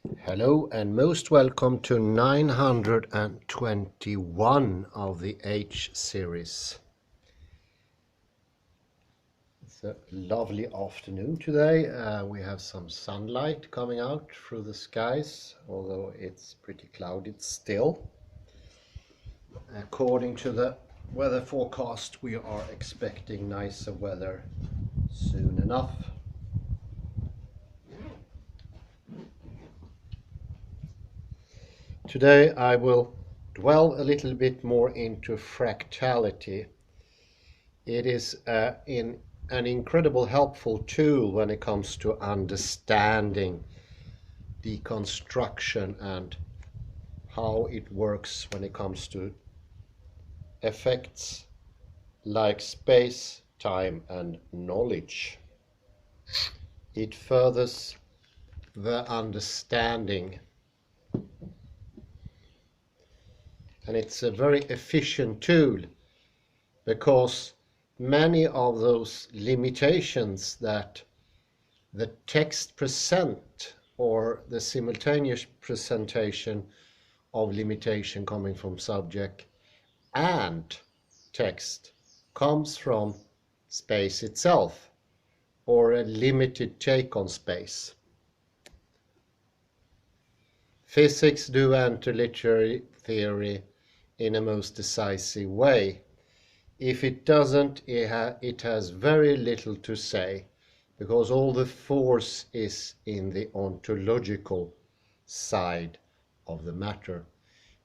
Hello and most welcome to 921 of the H series. It's a lovely afternoon today. We have some sunlight coming out through the skies, although it's pretty cloudy still. According to the weather forecast, we are expecting nicer weather soon enough. Today I will dwell a little bit more into fractality. It is an incredible helpful tool when it comes to understanding deconstruction and how it works when it comes to effects like space, time and knowledge. It furthers the understanding, and it's a very efficient tool because many of those limitations that the text present or the simultaneous presentation of limitation coming from subject and text comes from space itself or a limited take on space. Physics do enter literary theory in a most decisive way. If it doesn't, it has very little to say, because all the force is in the ontological side of the matter.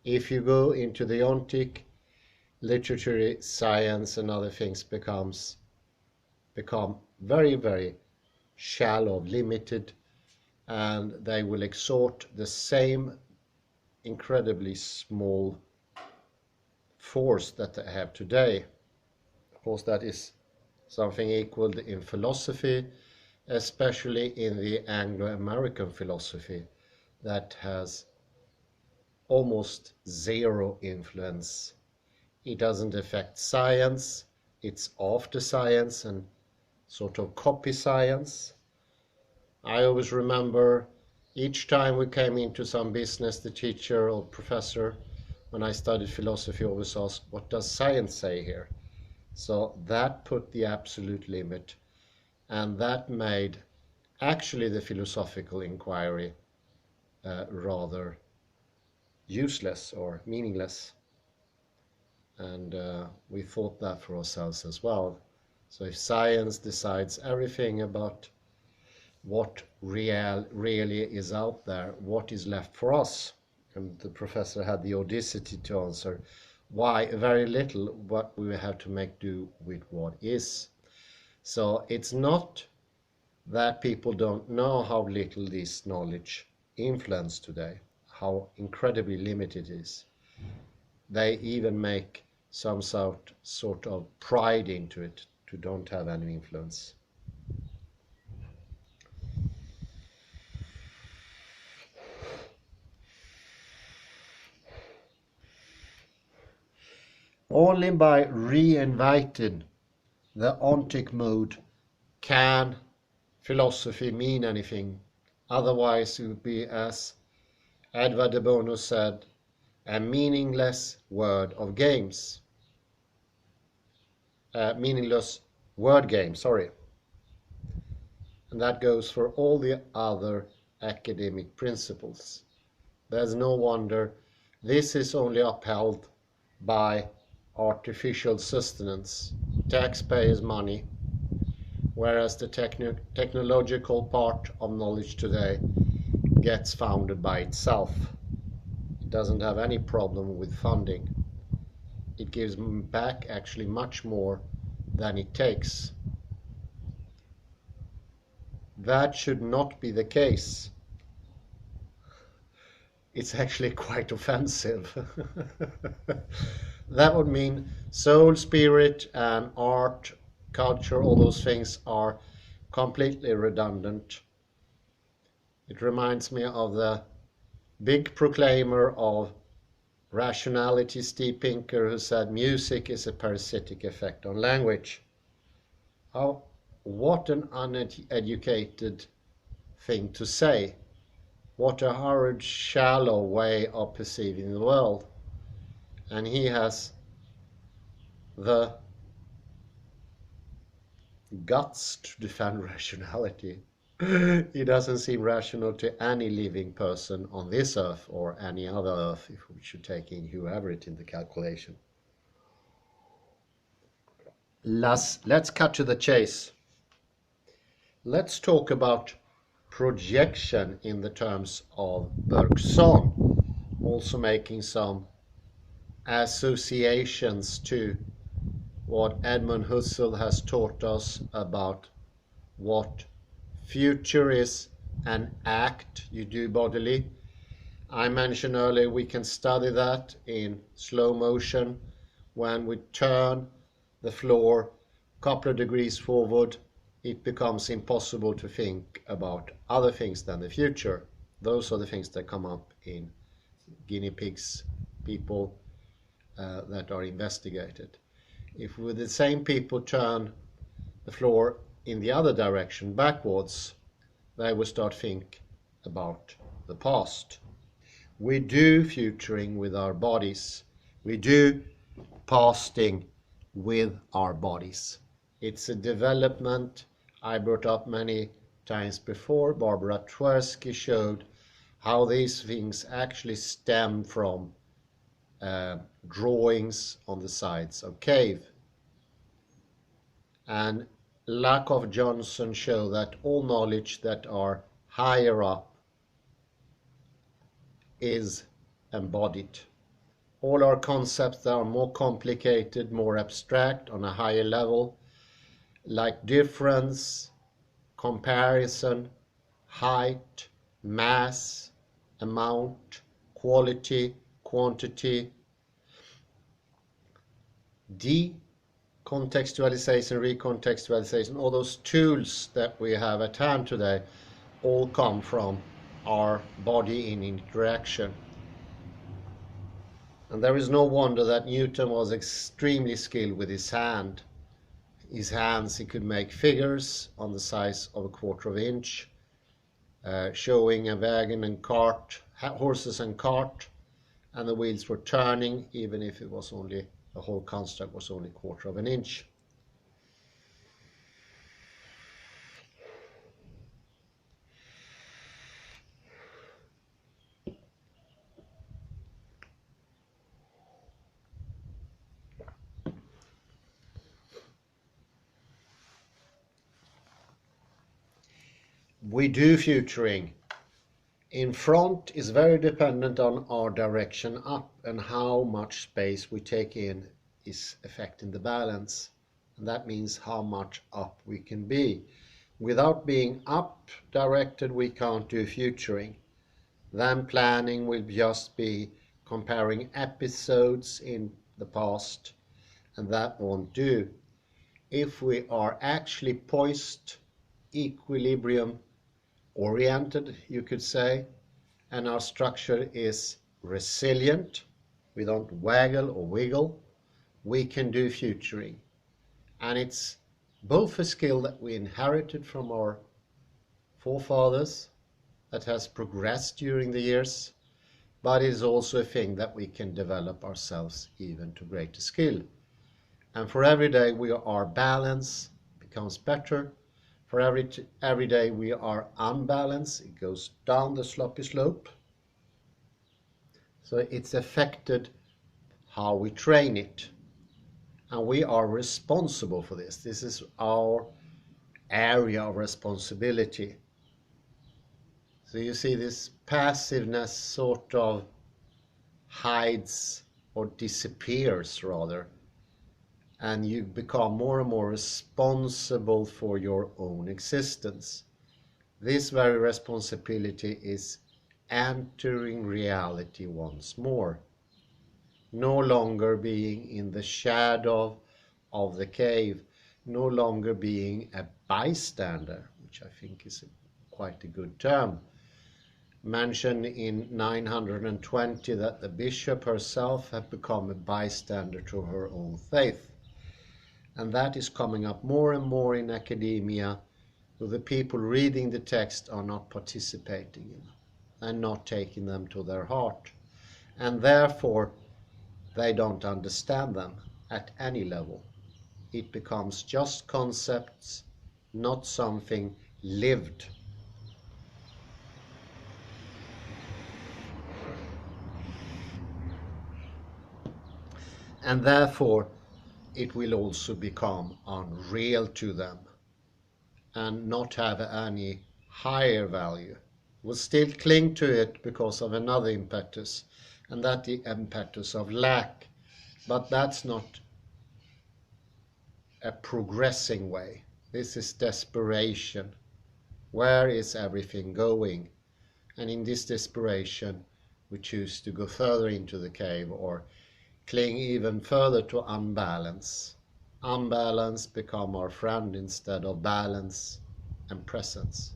If you go into the ontic, literature, science and other things become very, very shallow, limited, and they will exhort the same incredibly small force that they have today. Of course, that is something equal in philosophy, especially in the Anglo-American philosophy that has almost zero influence. It doesn't affect science, it's after science and sort of copy science. I always remember each time we came into some business, the teacher or professor, when I studied philosophy, always asked, what does science say here? So that put the absolute limit, and that made actually the philosophical inquiry rather useless or meaningless. And we thought that for ourselves as well. So if science decides everything about what really is out there, what is left for us? And the professor had the audacity to answer, why, very little, what we have to make do with what is. So it's not that people don't know how little this knowledge influence today, how incredibly limited it is. They even make some sort of pride into it to don't have any influence. Only by reinviting the ontic mode can philosophy mean anything. Otherwise it would be, as Edward de Bono said, a meaningless word of games. Meaningless word game, sorry. And that goes for all the other academic principles. There's no wonder this is only upheld by artificial sustenance, taxpayers' money, whereas the technological part of knowledge today gets founded by itself. It doesn't have any problem with funding. It gives back actually much more than it takes. That should not be the case. It's actually quite offensive. That would mean soul, spirit, and art, culture, all those things are completely redundant. It reminds me of the big proclaimer of rationality, Steve Pinker, who said music is a parasitic effect on language. What an uneducated thing to say. what a horrid, shallow way of perceiving the world. And he has the guts to defend rationality. He doesn't seem rational to any living person on this earth or any other earth, if we should take in whoever it in the calculation. Let's cut to the chase. Let's talk about projection in the terms of Bergson, also making some associations to what Edmund Husserl has taught us about what future is an act you do bodily. I mentioned earlier we can study that in slow motion when we turn the floor a couple of degrees forward. It becomes impossible to think about other things than the future. Those are the things that come up in guinea pigs, people that are investigated. If with the same people turn the floor in the other direction, backwards, they will start think about the past. We do futuring with our bodies. We do pasting with our bodies. It's a development I brought up many times before. Barbara Tversky showed how these things actually stem from drawings on the sides of cave. And Lakoff Johnson showed that all knowledge that are higher up is embodied. All our concepts that are more complicated, more abstract, on a higher level, like difference, comparison, height, mass, amount, quality, quantity, decontextualization, recontextualization, all those tools that we have at hand today all come from our body in interaction. And there is no wonder that Newton was extremely skilled with his hand. His hands, he could make figures on the size of a quarter of an inch, showing a wagon and cart, horses and cart, and the wheels were turning, even if it was only, the whole construct was only a quarter of an inch. We do futuring. In front is very dependent on our direction up, and how much space we take in is affecting the balance. And that means how much up we can be. Without being up directed, we can't do futuring. Then planning will just be comparing episodes in the past, and that won't do. If we are actually poised, equilibrium oriented, you could say, and our structure is resilient, we don't waggle or wiggle, we can do futuring. And it's both a skill that we inherited from our forefathers that has progressed during the years, but it is also a thing that we can develop ourselves even to greater skill. And for every day our balance becomes better. For every day we are unbalanced, it goes down the sloppy slope. So it's affected how we train it. And we are responsible for this. This is our area of responsibility. So you see this passiveness sort of hides or disappears rather. And you become more and more responsible for your own existence. This very responsibility is entering reality once more, no longer being in the shadow of the cave, no longer being a bystander, which I think is quite a good term. Mentioned in 920 that the bishop herself had become a bystander to her own faith. And that is coming up more and more in academia, where the people reading the text are not participating in. and not taking them to their heart. And therefore, they don't understand them at any level. It becomes just concepts, not something lived. And therefore, it will also become unreal to them and not have any higher value. Will still cling to it because of another impetus, and that the impetus of lack. But that's not a progressing way. This is desperation. Where is everything going? And in this desperation, we choose to go further into the cave or cling even further to unbalance. Unbalance become our friend instead of balance and presence.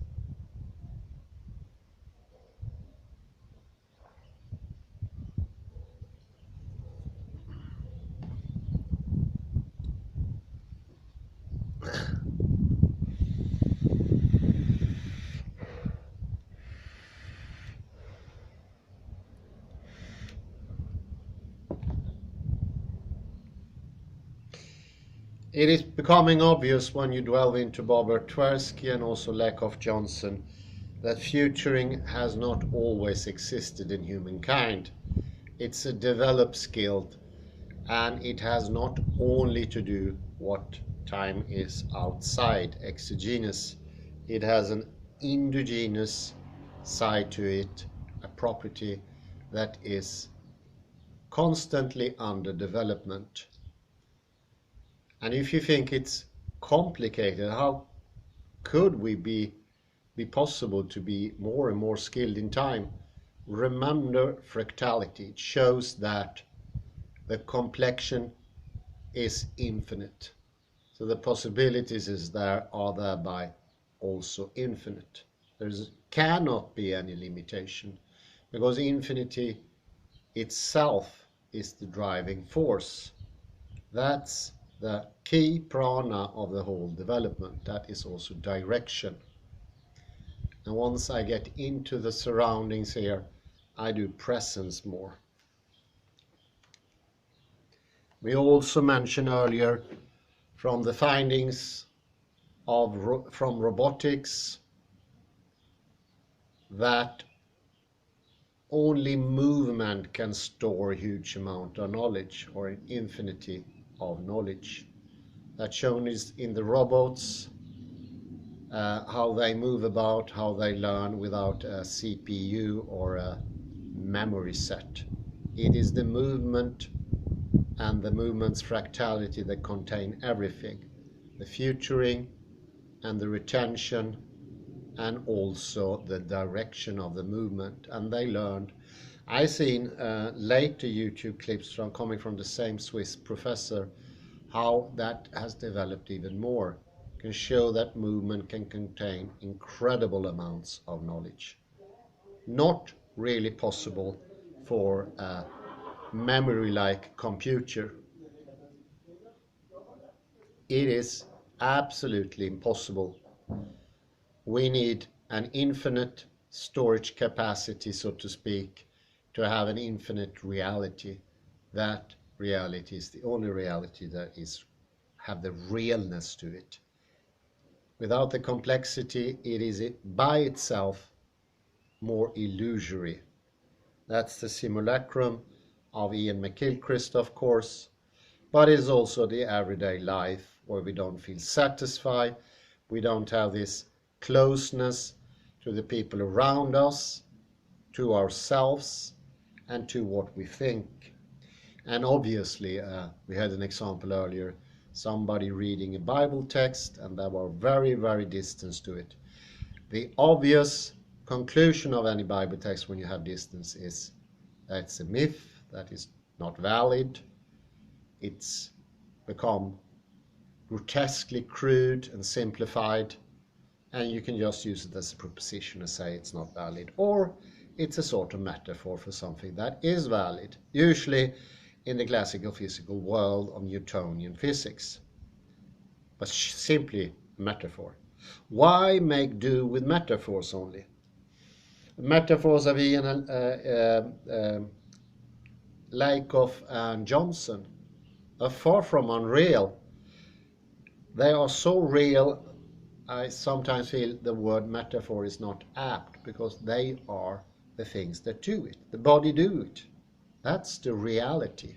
It is becoming obvious when you delve into Robert Tversky and also Lakoff Johnson that futuring has not always existed in humankind. It's a developed skill, and it has not only to do what time is outside, exogenous. It has an endogenous side to it, a property that is constantly under development. And if you think it's complicated, how could we be possible to be more and more skilled in time? Remember fractality. It shows that the complexion is infinite. So the possibilities are thereby also infinite. There cannot be any limitation because infinity itself is the driving force. That's the key prana of the whole development. That is also direction. And once I get into the surroundings here, I do presence more. We also mentioned earlier from the findings from robotics that only movement can store a huge amount of knowledge or an infinity of knowledge. That's shown is in the robots, how they move about, how they learn without a CPU or a memory set. It is the movement and the movement's fractality that contain everything, the futuring and the retention and also the direction of the movement. And they learned. I've seen later YouTube clips coming from the same Swiss professor, how that has developed even more. Can show that movement can contain incredible amounts of knowledge. Not really possible for a memory-like computer. It is absolutely impossible. We need an infinite storage capacity, so to speak, to have an infinite reality. That reality is the only reality that have the realness to it. Without the complexity, it is by itself more illusory. That's the simulacrum of Ian McGilchrist, of course, but it's also the everyday life where we don't feel satisfied. We don't have this closeness to the people around us, to ourselves, and to what we think. And obviously, we had an example earlier, somebody reading a Bible text and they were very, very distant to it. The obvious conclusion of any Bible text when you have distance is that it's a myth, that is not valid, it's become grotesquely crude and simplified, and you can just use it as a proposition and say it's not valid, or it's a sort of metaphor for something that is valid, usually in the classical physical world of Newtonian physics, but simply a metaphor. Why make do with metaphors only? Metaphors of Ian Lakoff and Johnson are far from unreal. They are so real, I sometimes feel the word metaphor is not apt, because they are the things that do it. The body do it. That's the reality.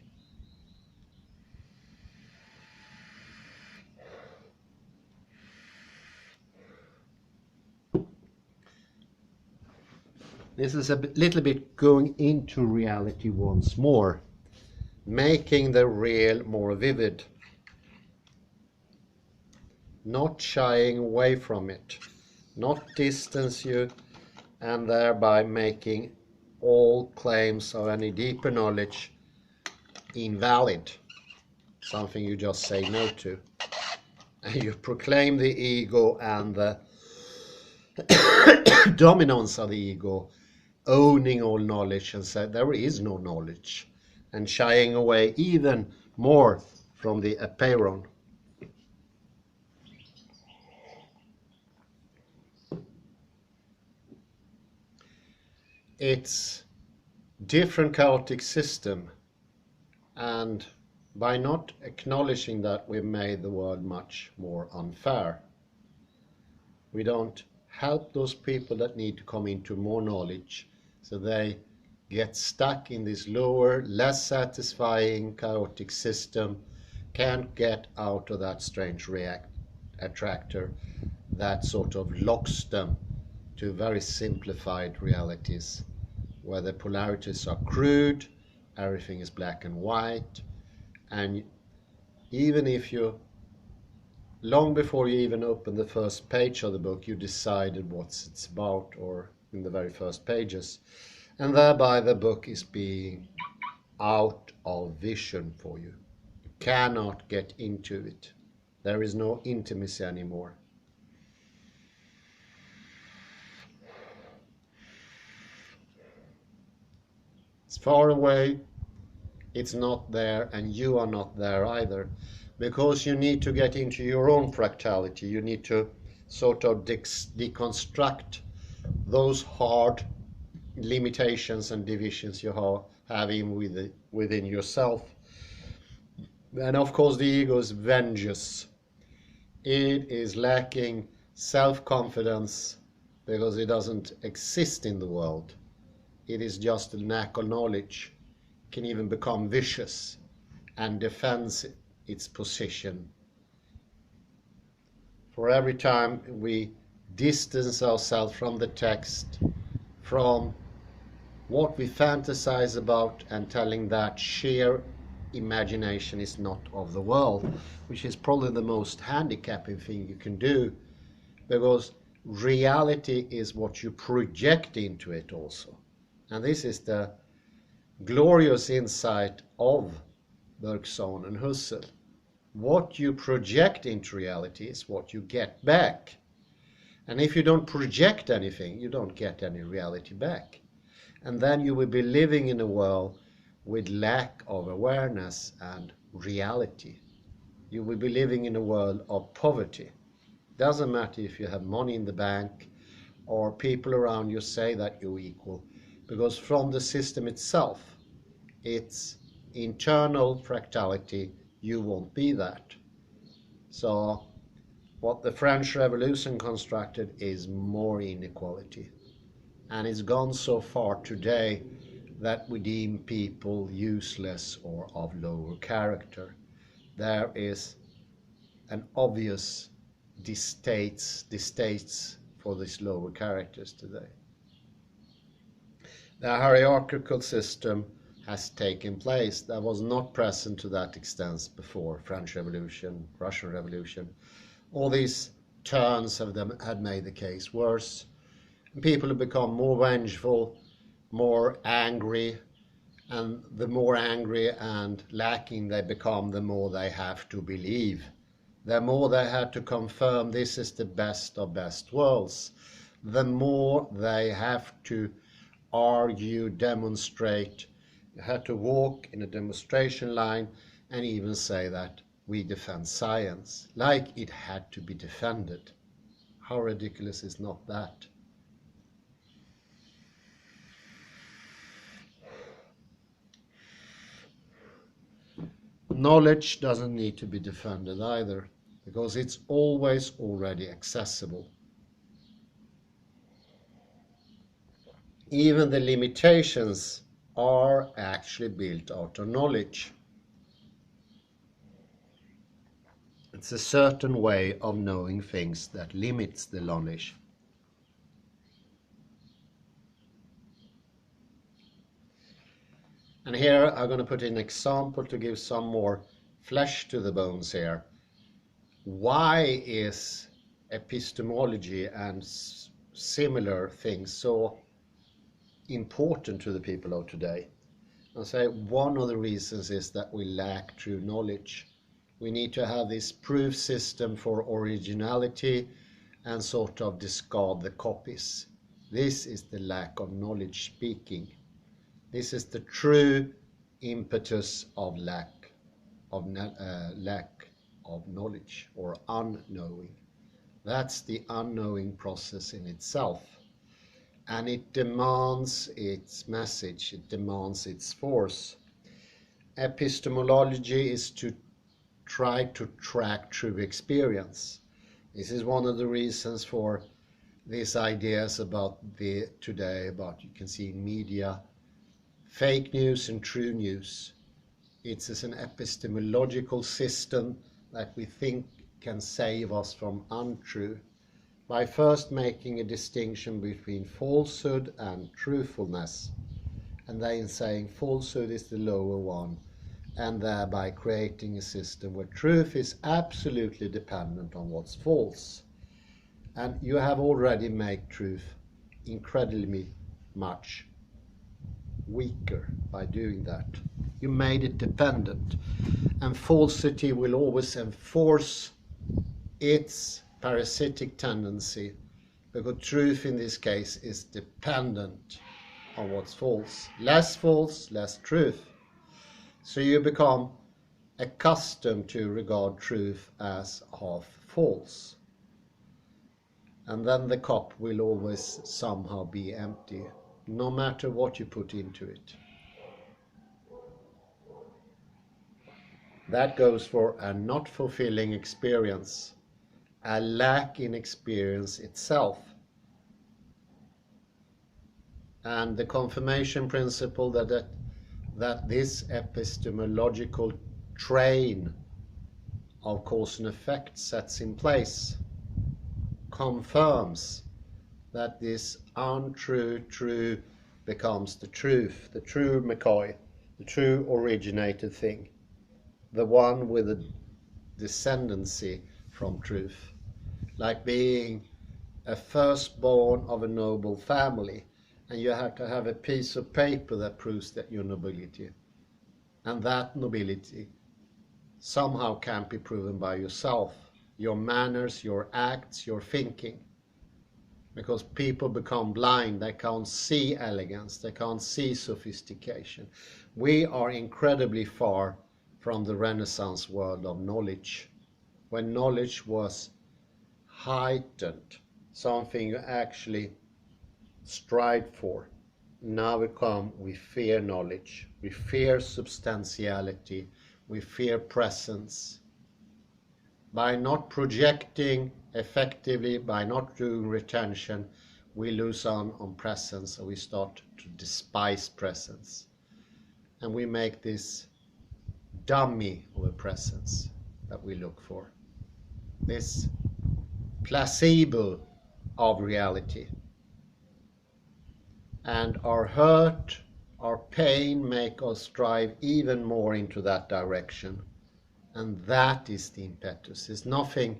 This is a little bit going into reality once more, making the real more vivid, not shying away from it, not distance you, and thereby making all claims of any deeper knowledge invalid, something you just say no to. And you proclaim the ego and the dominance of the ego, owning all knowledge, and say there is no knowledge, and shying away even more from the apeiron. It's different chaotic system, and by not acknowledging that, we've made the world much more unfair. We don't help those people that need to come into more knowledge, so they get stuck in this lower, less satisfying chaotic system, can't get out of that strange attractor that sort of locks them to very simplified realities, where the polarities are crude, everything is black and white, and even if you, long before you even open the first page of the book, you decided what it's about, or in the very first pages, and thereby the book is being out of vision for you. You cannot get into it. There is no intimacy anymore. It's far away, it's not there, and you are not there either, because you need to get into your own fractality. You need to sort of deconstruct those hard limitations and divisions you have within yourself. And of course the ego is vengeance. It is lacking self-confidence because it doesn't exist in the world. It is just a lack of knowledge. It can even become vicious and defends its position. For every time we distance ourselves from the text, from what we fantasize about, and telling that sheer imagination is not of the world, which is probably the most handicapping thing you can do, because reality is what you project into it also. And this is the glorious insight of Bergson and Husserl. What you project into reality is what you get back. And if you don't project anything, you don't get any reality back. And then you will be living in a world with lack of awareness and reality. You will be living in a world of poverty. Doesn't matter if you have money in the bank or people around you say that you're equal, because from the system itself, its internal fractality, you won't be that. So what the French Revolution constructed is more inequality. And it's gone so far today that we deem people useless or of lower character. There is an obvious distaste for these lower characters today. The hierarchical system has taken place that was not present to that extent before French Revolution, Russian Revolution. All these turns had made the case worse. People have become more vengeful, more angry, and the more angry and lacking they become, the more they have to believe. The more they have to confirm this is the best of best worlds, the more they have to argue, demonstrate. You have to walk in a demonstration line and even say that we defend science, like it had to be defended. How ridiculous is not that? Knowledge doesn't need to be defended either, because it's always already accessible. Even the limitations are actually built out of knowledge. It's a certain way of knowing things that limits the knowledge. And here I'm going to put an example to give some more flesh to the bones here. Why is epistemology and similar things so important to the people of today? I'll say one of the reasons is that we lack true knowledge. We need to have this proof system for originality and sort of discard the copies. This is the lack of knowledge speaking. This is the true impetus of lack of knowledge or unknowing. That's the unknowing process in itself. And it demands its message, it demands its force. Epistemology is to try to track true experience. This is one of the reasons for these ideas about today, about you can see in media, fake news and true news. It's an epistemological system that we think can save us from untrue by first making a distinction between falsehood and truthfulness, and then saying falsehood is the lower one, and thereby creating a system where truth is absolutely dependent on what's false. And you have already made truth incredibly much weaker by doing that. You made it dependent, and falsity will always enforce its parasitic tendency, because truth in this case is dependent on what's false, less truth. So you become accustomed to regard truth as half false, and then the cup will always somehow be empty, no matter what you put into it. That goes for a not fulfilling experience, a lack in experience itself. And the confirmation principle that this epistemological train of cause and effect sets in place confirms that this untrue true becomes the truth, the true McCoy, the true originated thing, the one with a descendancy from truth, like being a firstborn of a noble family, and you have to have a piece of paper that proves that you're nobility, and that nobility somehow can't be proven by yourself, your manners, your acts, your thinking, because people become blind. They can't see elegance, they can't see sophistication. We are incredibly far from the Renaissance world of knowledge, when knowledge was heightened, something you actually strive for. Now we fear knowledge, we fear substantiality, we fear presence. By not projecting effectively, by not doing retention, we lose on presence, and we start to despise presence. And we make this dummy of a presence that we look for, this placebo of reality. And our hurt, our pain make us strive even more into that direction. And that is the impetus. There's nothing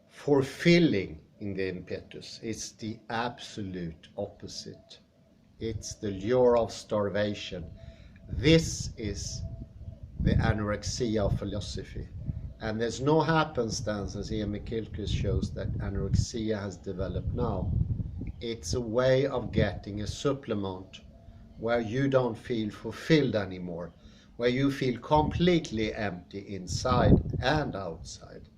fulfilling in the impetus. It's the absolute opposite. It's the lure of starvation. This is the anorexia of philosophy. And there's no happenstance, as Emil Kilkes shows, that anorexia has developed now. It's a way of getting a supplement where you don't feel fulfilled anymore, where you feel completely empty inside and outside,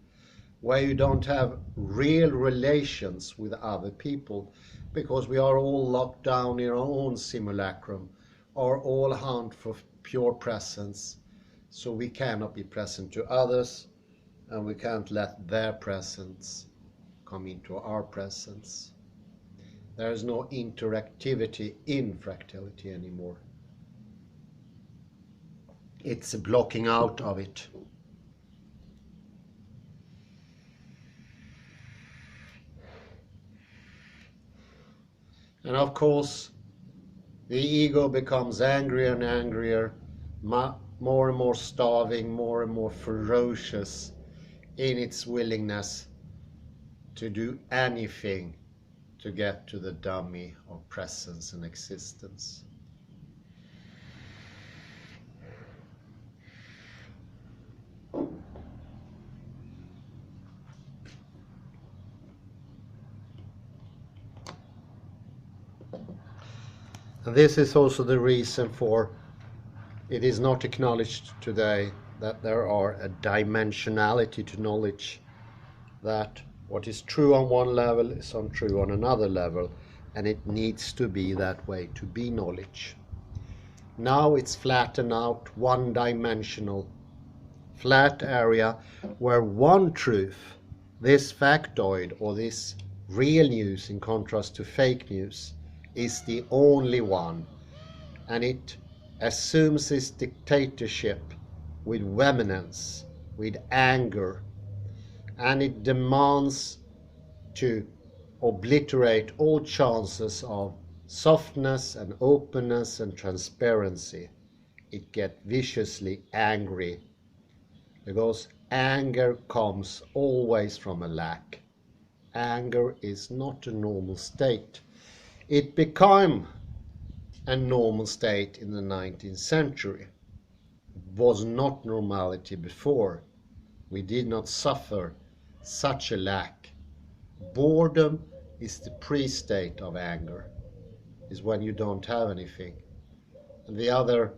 where you don't have real relations with other people, because we are all locked down in our own simulacrum are all hunt for pure presence, so we cannot be present to others, and we can't let their presence come into our presence. There is no interactivity in fractality anymore. It's a blocking out of it. And of course, the ego becomes angrier and angrier, more and more starving, more and more ferocious in its willingness to do anything to get to the dummy of presence and existence. And this is also the reason for it is not acknowledged today that there are a dimensionality to knowledge, that what is true on one level is untrue on another level, and it needs to be that way to be knowledge. Now it's flattened out, one-dimensional, flat area where one truth, this factoid or this real news in contrast to fake news, is the only one, and it assumes its dictatorship with vehemence, with anger, and it demands to obliterate all chances of softness and openness and transparency. It gets viciously angry, because anger comes always from a lack. Anger is not a normal state. It became a normal state in the 19th century. It was not normality before. We did not suffer such a lack. Boredom is the pre-state of anger, is when you don't have anything. And the other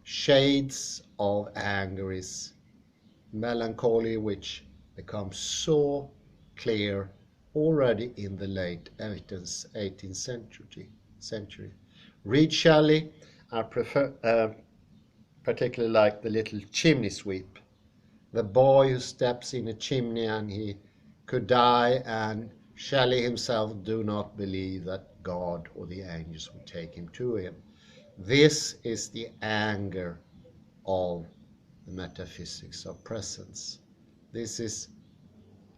shades of anger is melancholy, which becomes so clear already in the late 18th century. Read Shelley. I prefer, particularly like the little chimney sweep. The boy who steps in a chimney and he could die, and Shelley himself do not believe that God or the angels would take him to him. This is the anger of the metaphysics of presence. This is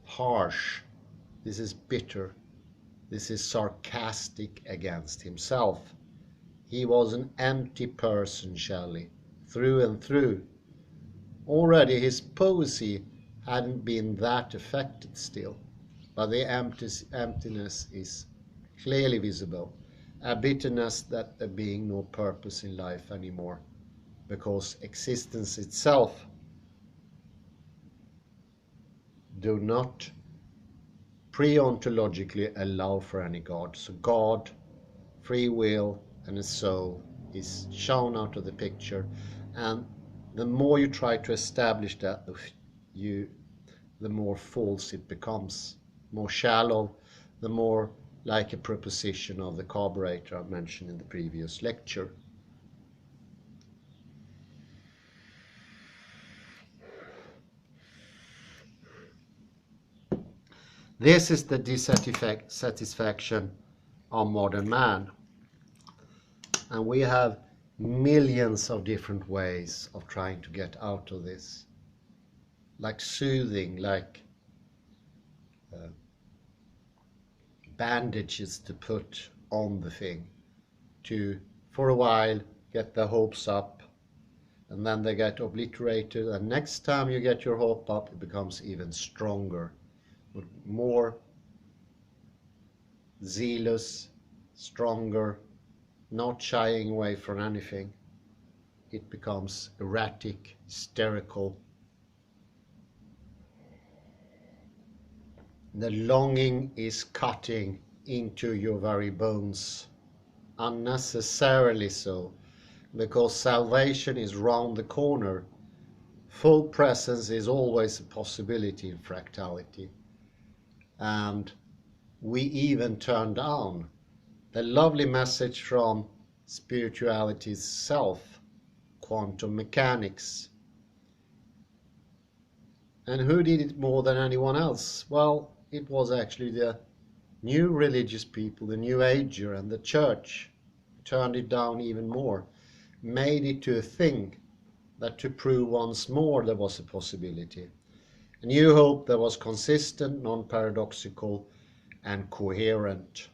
harsh. This is bitter. This is sarcastic against himself. He was an empty person, Shelley, through and through. Already his poesy hadn't been that affected still, but the emptiness is clearly visible. A bitterness that there being no purpose in life anymore, because existence itself do not pre-ontologically allow for any God. So God, free will, and a soul is shown out of the picture, and the more you try to establish that, the more false it becomes, more shallow, the more like a proposition of the carburetor I mentioned in the previous lecture. This is the dissatisfaction of modern man. And we have millions of different ways of trying to get out of this. Like soothing, like bandages to put on the thing, to, for a while, get the hopes up, and then they get obliterated, and next time you get your hope up, it becomes even stronger. More zealous, stronger, not shying away from anything. It becomes erratic, hysterical. The longing is cutting into your very bones, unnecessarily so, because salvation is round the corner. Full presence is always a possibility in fractality. And we even turn down the lovely message from spirituality itself, quantum mechanics. And who did it more than anyone else? Well, it was actually the new religious people, the New Ager, and the church turned it down even more, made it to a thing that to prove once more there was a possibility. A new hope that was consistent, non-paradoxical, and coherent.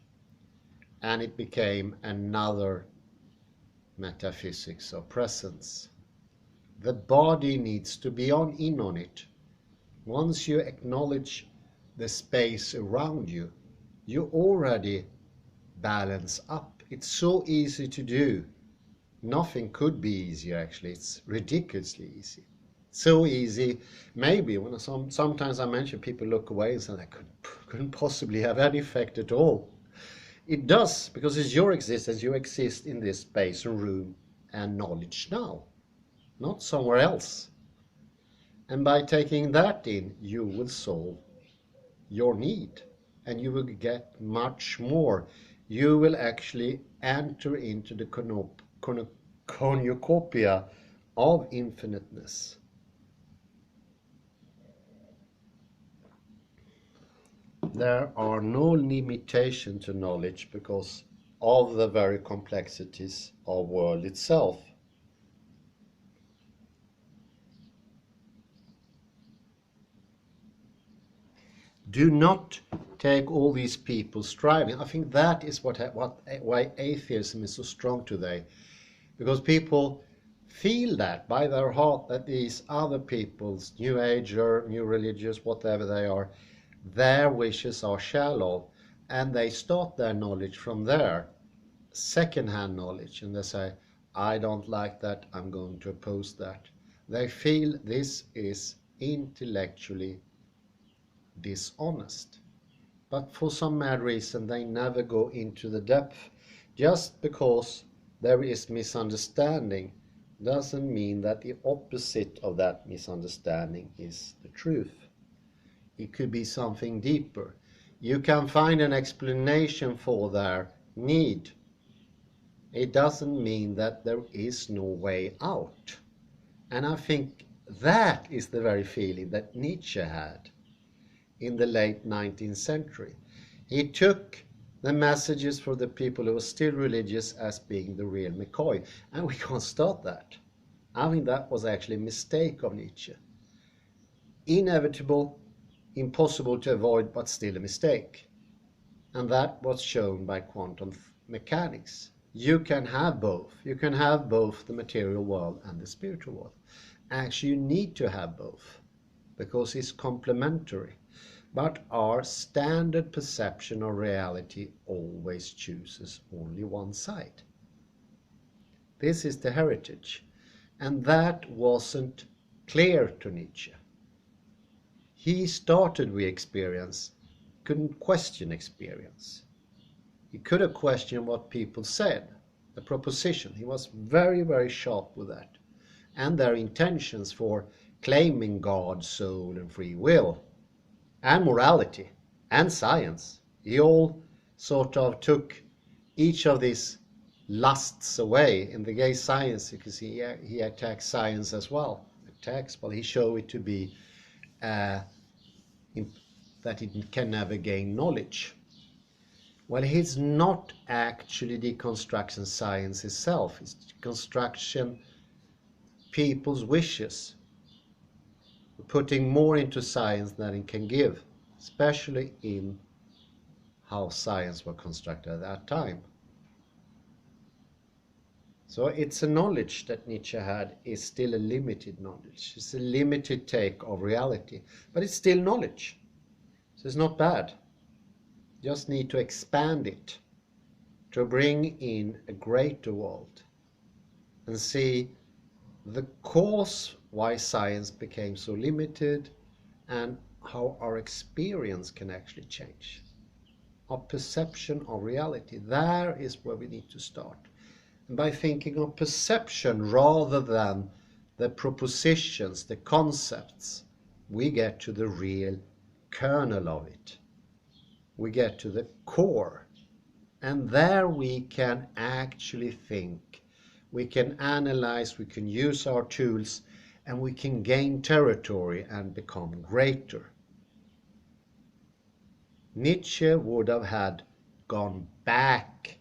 And it became another metaphysics of presence. The body needs to be in on it. Once you acknowledge the space around you, you already balance up. It's so easy to do. Nothing could be easier, actually. It's ridiculously easy. So easy. Maybe when sometimes I mention, people look away and say that couldn't possibly have any effect at all. It does, because it's your existence. You exist in this space and room and knowledge now, not somewhere else. And by taking that in, you will solve your need, and you will get much more. You will actually enter into the cornucopia of infiniteness. There are no limitations to knowledge because of the very complexities of world itself. Do not take all these people striving. I think that is why atheism is so strong today, because people feel that by their heart that these other people's, New Ager, New Religious, whatever they are, their wishes are shallow, and they start their knowledge from there, second-hand knowledge, and they say, I don't like that, I'm going to oppose that. They feel this is intellectually dishonest, but for some mad reason they never go into the depth. Just because there is misunderstanding doesn't mean that the opposite of that misunderstanding is the truth. It could be something deeper. You can find an explanation for their need. It doesn't mean that there is no way out. And I think that is the very feeling that Nietzsche had in the late 19th century. He took the messages for the people who were still religious as being the real McCoy, and we can't start that. I think that was actually a mistake of Nietzsche. Inevitable, impossible to avoid, but still a mistake. And that was shown by quantum mechanics. You can have both. You can have both the material world and the spiritual world. Actually, you need to have both because it's complementary. But our standard perception of reality always chooses only one side. This is the heritage, and that wasn't clear to Nietzsche. He started with experience, couldn't question experience. He could have questioned what people said, the proposition. He was very, very sharp with that, and their intentions for claiming God, soul, and free will, and morality, and science. He all sort of took each of these lusts away. In the gay science, you can see he attacks science as well. He showed it to be that it can never gain knowledge. Well, he's not actually deconstruction science itself. It's deconstruction people's wishes, putting more into science than it can give, especially in how science was constructed at that time. So it's a knowledge that Nietzsche had is still a limited knowledge. It's a limited take of reality, but it's still knowledge. So it's not bad. Just need to expand it to bring in a greater world and see the cause why science became so limited and how our experience can actually change. Our perception of reality, there is where we need to start. And by thinking of perception rather than the propositions, the concepts, we get to the real kernel of it. We get to the core. And there we can actually think, we can analyze, we can use our tools, and we can gain territory and become greater. Nietzsche would have had gone back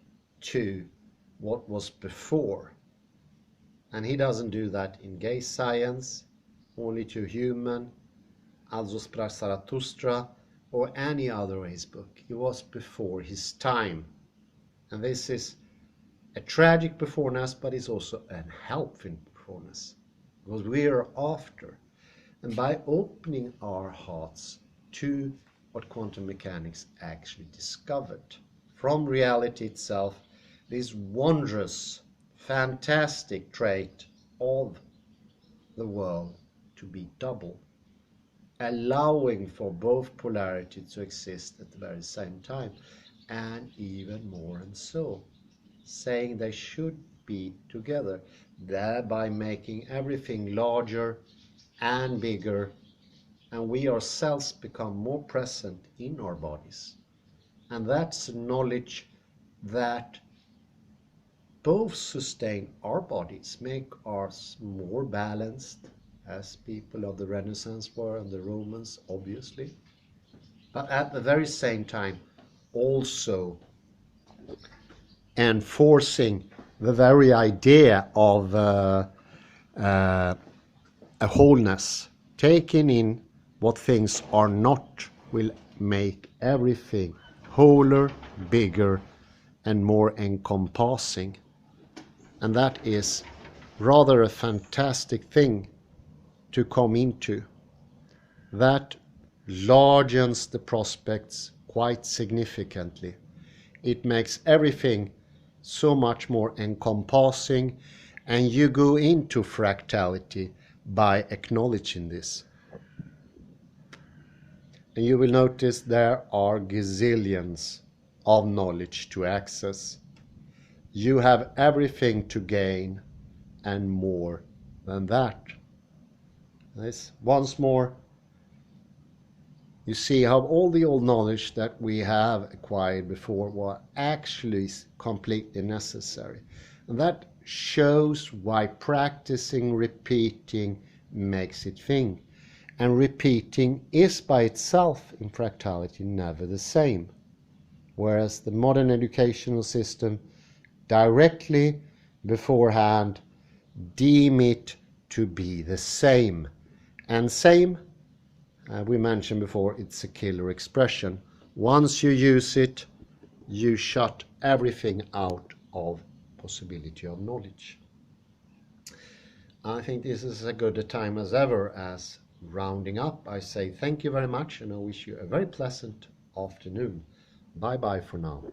to what was before. And he doesn't do that in Gay Science, Only to Human, Also sprach Zarathustra, or any other of his book. He was before his time. And this is a tragic beforeness, but it's also a helpful beforeness. Because we are after. And by opening our hearts to what quantum mechanics actually discovered from reality itself, this wondrous, fantastic trait of the world to be double, allowing for both polarity to exist at the very same time, and even more and so, saying they should be together, thereby making everything larger and bigger, and we ourselves become more present in our bodies. And that's knowledge that both sustain our bodies, make us more balanced, as people of the Renaissance were, and the Romans obviously, but at the very same time also enforcing the very idea of a wholeness. Taking in what things are not will make everything wholer, bigger, and more encompassing. And that is rather a fantastic thing to come into. That largens the prospects quite significantly. It makes everything so much more encompassing, and you go into fractality by acknowledging this. And you will notice there are gazillions of knowledge to access. You have everything to gain and more than that. This, once more, you see how all the old knowledge that we have acquired before were actually completely necessary. And that shows why practicing, repeating makes it thing. And repeating is by itself in fractality never the same. Whereas the modern educational system directly beforehand deem it to be the same. And same, we mentioned before, it's a killer expression. Once you use it, you shut everything out of possibility of knowledge. I think this is as good a time as ever as rounding up. I say thank you very much, and I wish you a very pleasant afternoon. Bye bye for now.